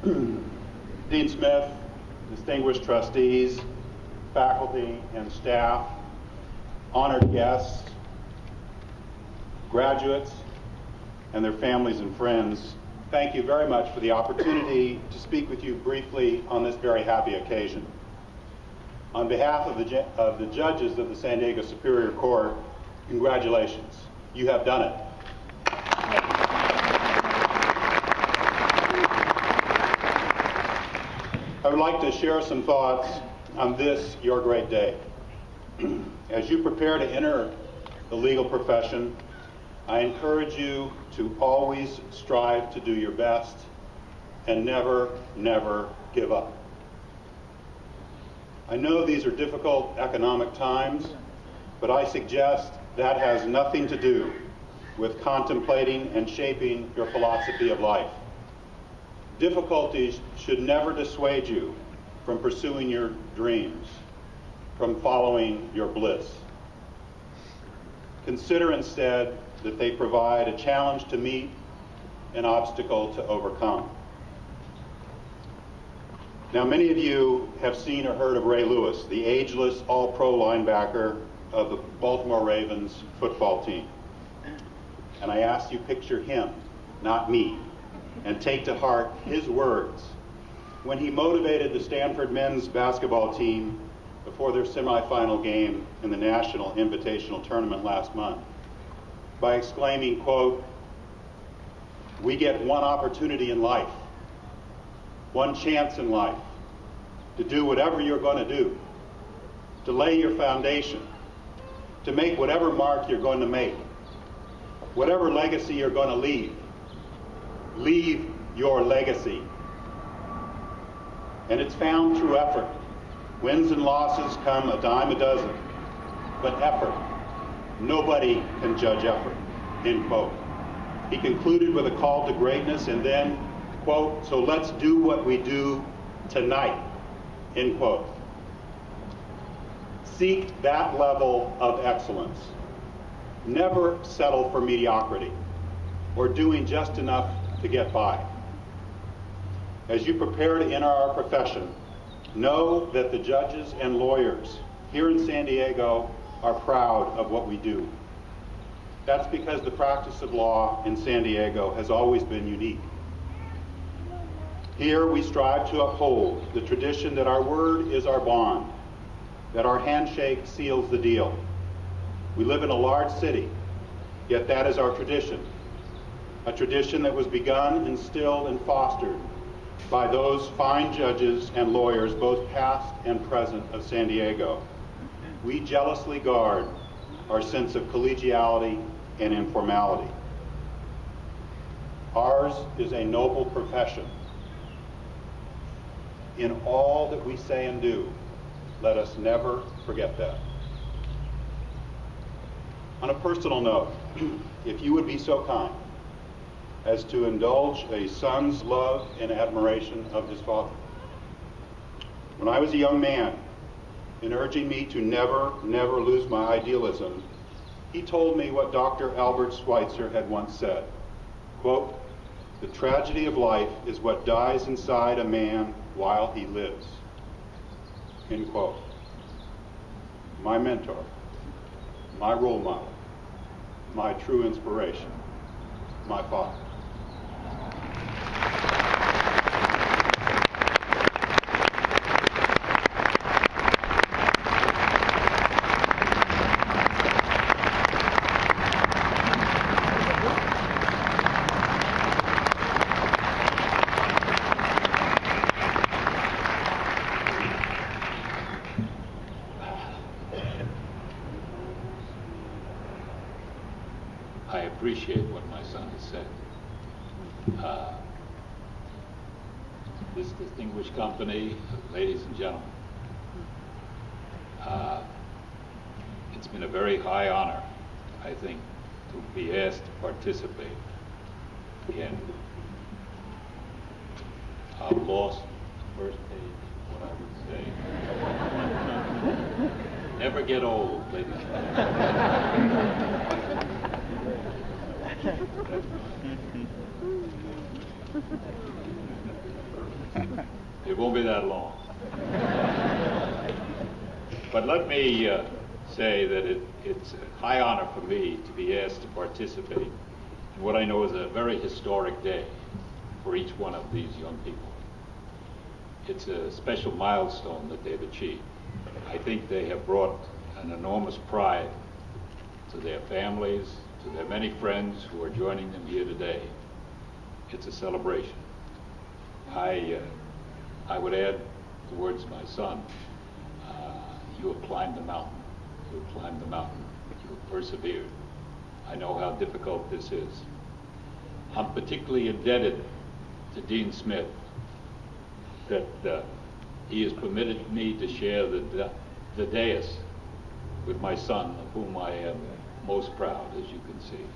Dean Smith, distinguished trustees, faculty and staff, honored guests, graduates, and their families and friends, thank you very much for the opportunity to speak with you briefly on this very happy occasion. On behalf of the judges of the San Diego Superior Court, congratulations. You have done it. I would like to share some thoughts on this, your great day. As you prepare to enter the legal profession, I encourage you to always strive to do your best and never, never give up. I know these are difficult economic times, but I suggest that has nothing to do with contemplating and shaping your philosophy of life. Difficulties should never dissuade you from pursuing your dreams, from following your bliss. Consider instead that they provide a challenge to meet, an obstacle to overcome. Now, many of you have seen or heard of Ray Lewis, the ageless all-pro linebacker of the Baltimore Ravens football team. And I ask you picture him, not me, and take to heart his words when he motivated the Stanford men's basketball team before their semifinal game in the National Invitational Tournament last month by exclaiming, quote, "We get one opportunity in life, one chance in life to do whatever you're going to do, to lay your foundation, to make whatever mark you're going to make, whatever legacy you're going to leave. Leave your legacy." And it's found through effort. Wins and losses come a dime a dozen, but effort, nobody can judge effort, end quote. He concluded with a call to greatness and then, quote, "So let's do what we do tonight," end quote. Seek that level of excellence. Never settle for mediocrity or doing just enough to get by. As you prepare to enter our profession, know that the judges and lawyers here in San Diego are proud of what we do. That's because the practice of law in San Diego has always been unique. Here we strive to uphold the tradition that our word is our bond, that our handshake seals the deal. We live in a large city, yet that is our tradition, a tradition that was begun, instilled, and fostered by those fine judges and lawyers, both past and present, of San Diego. We jealously guard our sense of collegiality and informality. Ours is a noble profession. In all that we say and do, let us never forget that. On a personal note, if you would be so kind as to indulge a son's love and admiration of his father. When I was a young man, in urging me to never, never lose my idealism, he told me what Dr. Albert Schweitzer had once said, quote, "The tragedy of life is what dies inside a man while he lives," end quote. My mentor, my role model, my true inspiration, my father. I appreciate what my son has said. This distinguished company, ladies and gentlemen, it's been a very high honor, I think, to be asked to participate in a lost first page, what I would say. Never get old, ladies and gentlemen. It won't be that long. But let me say that it's a high honor for me to be asked to participate in what I know is a very historic day for each one of these young people. It's a special milestone that they've achieved. I think they have brought an enormous pride to their families, to their many friends who are joining them here today. It's a celebration. I would add the words of my son. You have climbed the mountain. You have climbed the mountain. You have persevered. I know how difficult this is. I'm particularly indebted to Dean Smith that he has permitted me to share the dais with my son, of whom I am most proud, as you can see.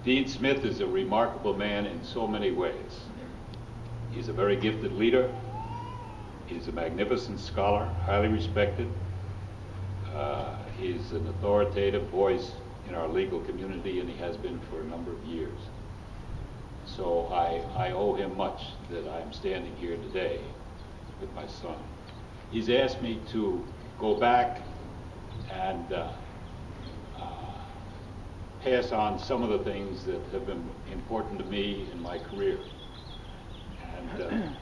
Dean Smith is a remarkable man in so many ways. He's a very gifted leader. He's a magnificent scholar, highly respected. He's an authoritative voice in our legal community, and he has been for a number of years. So I owe him much that I'm standing here today with my son. He's asked me to go back and pass on some of the things that have been important to me in my career. And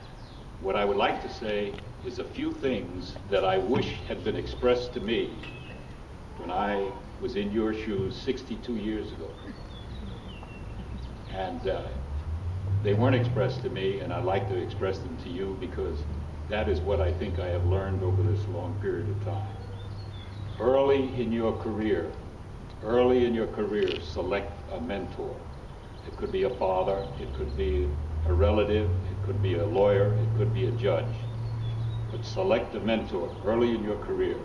what I would like to say is a few things that I wish had been expressed to me when I was in your shoes 62 years ago. And they weren't expressed to me, and I'd like to express them to you because that is what I think I have learned over this long period of time. Early in your career, select a mentor. It could be a father, it could be a relative, it could be a lawyer, it could be a judge. But select a mentor early in your career.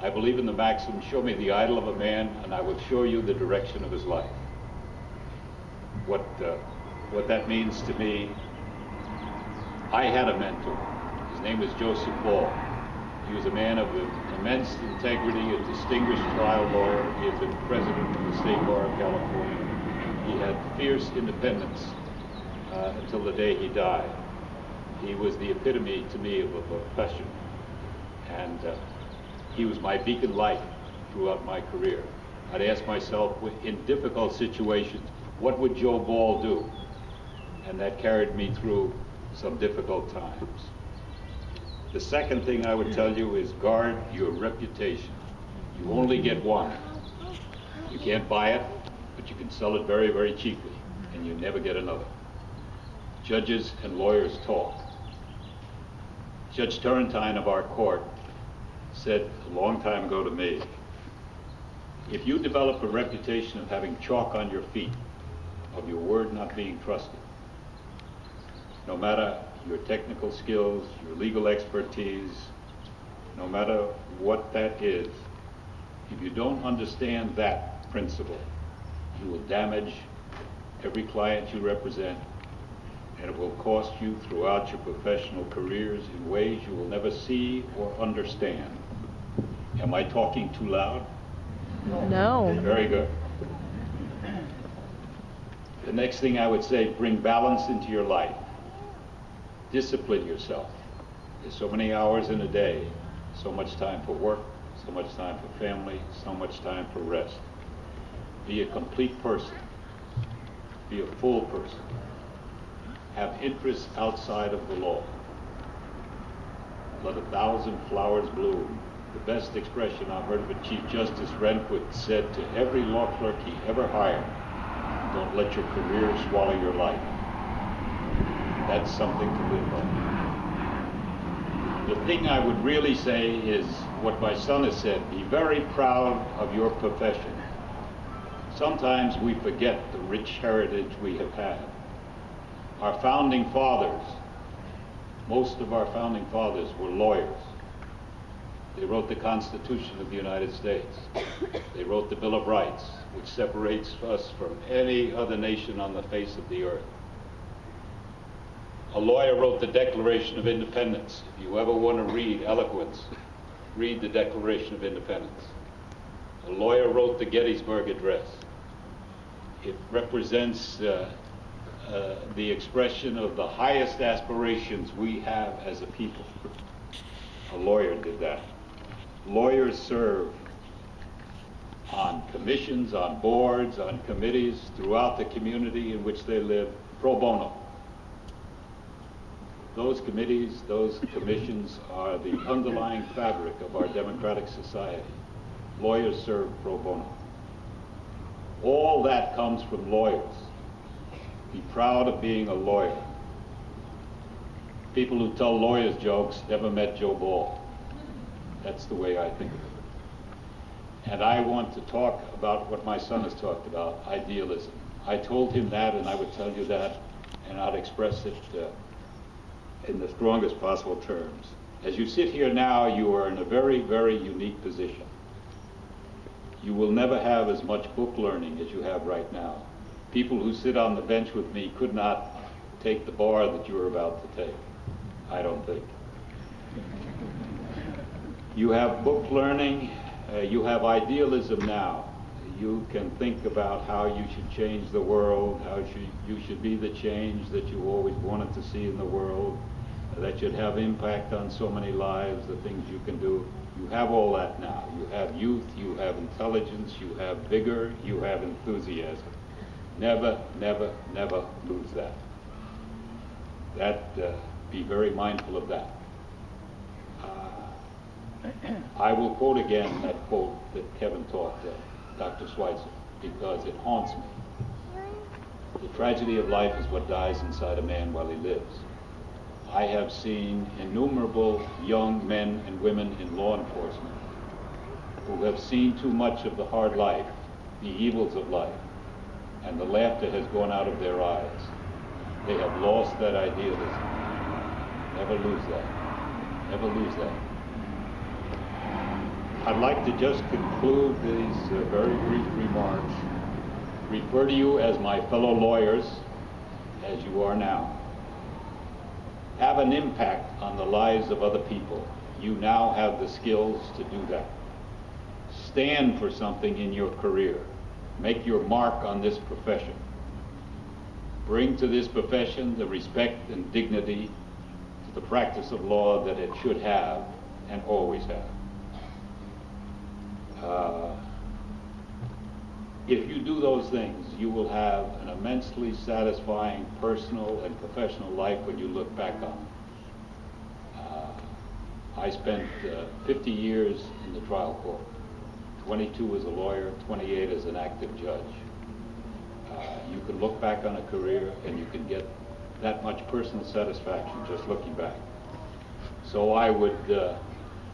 I believe in the maxim, show me the idol of a man and I will show you the direction of his life. What that means to me, I had a mentor. His name was Joseph Ball. He was a man of immense integrity, a distinguished trial lawyer. He had been president of the State Bar of California. He had fierce independence until the day he died. He was the epitome to me of a profession. And he was my beacon light throughout my career. I'd ask myself, in difficult situations, what would Joe Ball do? And that carried me through some difficult times. The second thing I would tell you is guard your reputation. You only get one. You can't buy it, but you can sell it very, very cheaply, and you never get another. Judges and lawyers talk. Judge Turrentine of our court said a long time ago to me, if you develop a reputation of having chalk on your feet, of your word not being trusted, no matter your technical skills, your legal expertise, no matter what that is, if you don't understand that principle, you will damage every client you represent, and it will cost you throughout your professional careers in ways you will never see or understand. Am I talking too loud? No. Very good. The next thing I would say, bring balance into your life. Discipline yourself. There's so many hours in a day, so much time for work, so much time for family, so much time for rest. Be a complete person. Be a full person. Have interests outside of the law. Let 1,000 flowers bloom. The best expression I've heard of it, Chief Justice Rehnquist said to every law clerk he ever hired, don't let your career swallow your life. That's something to live by. The thing I would really say is what my son has said, be very proud of your profession. Sometimes we forget the rich heritage we have had. Our founding fathers, most of our founding fathers were lawyers. They wrote the Constitution of the United States. They wrote the Bill of Rights, which separates us from any other nation on the face of the earth. A lawyer wrote the Declaration of Independence. If you ever want to read eloquence, read the Declaration of Independence. A lawyer wrote the Gettysburg Address. It represents the expression of the highest aspirations we have as a people. A lawyer did that. Lawyers serve on commissions, on boards, on committees throughout the community in which they live, pro bono. Those committees, those commissions are the underlying fabric of our democratic society. Lawyers serve pro bono. All that comes from lawyers. Be proud of being a lawyer. People who tell lawyers jokes never met Joe Ball. That's the way I think of it. And I want to talk about what my son has talked about, idealism. I told him that, and I would tell you that, and I'd express it in the strongest possible terms. As you sit here now, you are in a very, very unique position. You will never have as much book learning as you have right now. People who sit on the bench with me could not take the bar that you are about to take, I don't think. You have book learning, you have idealism now. You can think about how you should change the world, how you should be the change that you always wanted to see in the world, that should have impact on so many lives, the things you can do. You have all that now. You have youth, you have intelligence, you have vigor, you have enthusiasm. Never, never, never lose that. Be very mindful of that. I will quote again that quote that Kevin taught Dr. Schweitzer, because it haunts me. The tragedy of life is what dies inside a man while he lives. I have seen innumerable young men and women in law enforcement who have seen too much of the hard life, the evils of life, and the laughter has gone out of their eyes. They have lost that idealism. Never lose that. Never lose that. I'd like to just conclude these very brief remarks, refer to you as my fellow lawyers, as you are now. Have an impact on the lives of other people. You now have the skills to do that. Stand for something in your career. Make your mark on this profession. Bring to this profession the respect and dignity to the practice of law that it should have and always have. If you do those things, you will have an immensely satisfying personal and professional life when you look back on it. I spent 50 years in the trial court, 22 as a lawyer, 28 as an active judge. You can look back on a career and you can get that much personal satisfaction just looking back. So I would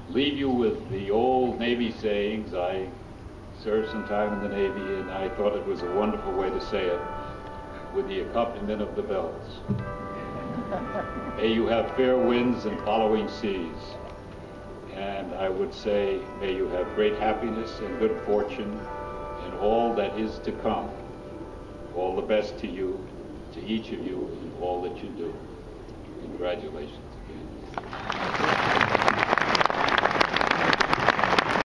leave you with the old Navy sayings. I served some time in the Navy, and I thought it was a wonderful way to say it, with the accompaniment of the bells. May you have fair winds and following seas. And I would say, may you have great happiness and good fortune in all that is to come. All the best to you, to each of you, in all that you do. Congratulations again.